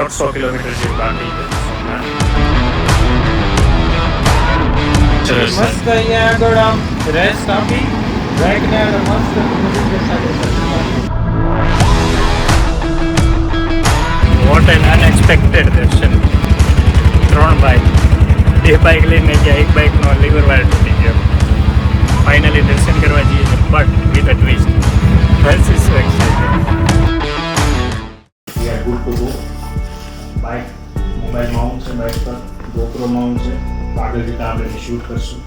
150 kilometre જેવું બાકી છે સોમનાથ. સરસ. મસ્ત અહીંયા આગળ આમ રેસ્ટ આપી બાઇકને આગળ મસ્ત મ્યુઝિક સાથે વોટ એન અનએક્સપેક્ટેડ દર્શન. 3 બાઇક, 2 બાઇક લઈને ગયા, 1 બાઇકનો લીવર વાયર તૂટી ગયો. ફાઇનલી દર્શન કરવા જઈએ છીએ, but with a twist. Health is so excited. We are good to go. Bike, mobile mount છે બાઇક પર, ગોપ્રો માઉન્ટ છે. આગળ જતાં આપણે શૂટ કરશું.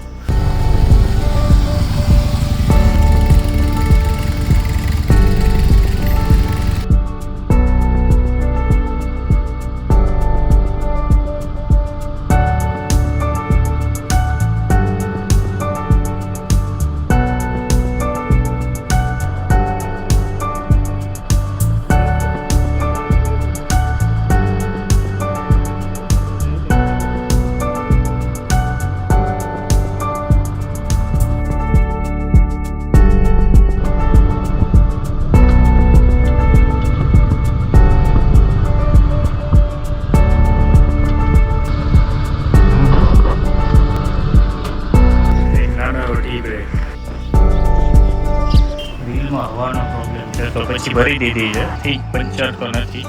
વ્હીલમાં હવાનો પ્રોબ્લેમ છે તો પછી ભરી દીધી છે, ઠીક, પંચર તો નથી.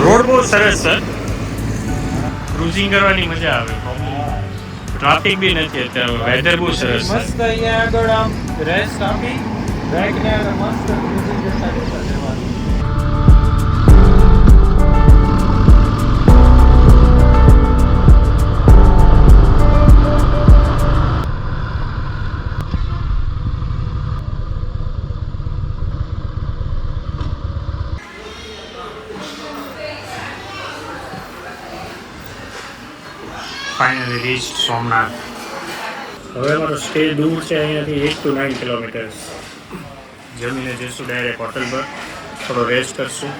રોડ બહુ સરસ છે, ક્રુઝિંગ કરવાની મજા આવે. ટ્રાફિક બી નથી અત્યારે, વેધર બહુ સરસ છે. મસ્ત અહીંયા આગળ આમ રેસ્ટ આપી બાઇકને આગળ મસ્ત મ્યુઝિક સાથે જવાનું. Finally reach Somnath. હવે અમારો સ્ટે દૂર છે અહીંયાથી 8 to 9 કિલોમીટર્સ. જમીને જઈશું ડાયરેક્ટ હોટલ પર, થોડો રેસ્ટ કરશું,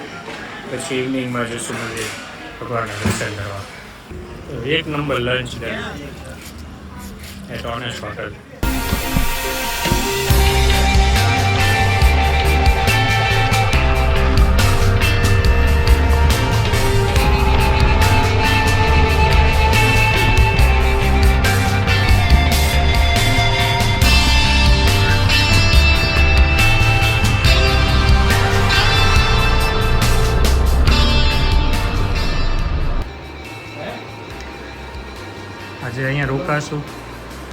પછી ઇવનિંગમાં જઈશું મંદિર ભગવાનના દર્શન કરવા. એક number lunch day at Honest hotel. આજે અહીંયા રોકાશું,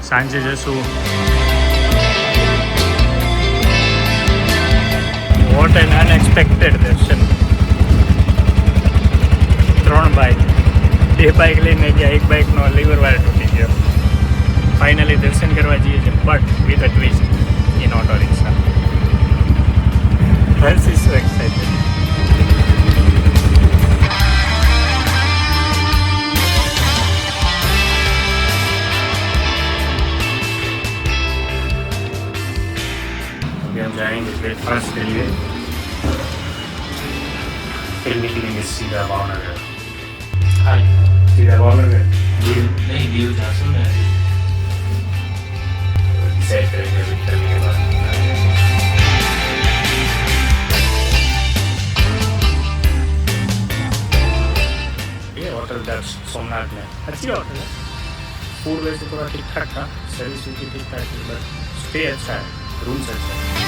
સાંજે જશું. વોટ એન અનએક્સપેક્ટેડ દર્શન. 3 બાઇક, 2 બાઇક લઈને ગયા, 1 બાઇકનો લીવર વાયર તૂટી ગયો. ફાઇનલી દર્શન કરવા જઈએ છીએ, but with a twist in auto rickshaw. Health is so excited. हम जाएंगे ब्रेकफास्ट के लिए, फिर निकलेंगे सीधा भावनगर. हाँ सीधा भावनगर नहीं दीव जासू ने डिसाइड करेंगे निकलने के बाद. ये होटल दर्श सोमनाथ में अच्छी होटल है. फूड वैसे थोड़ा ठीक ठाक था, सर्विस भी ठीक ठाक थी, बट स्टे अच्छा है, रूम्स अच्छा है.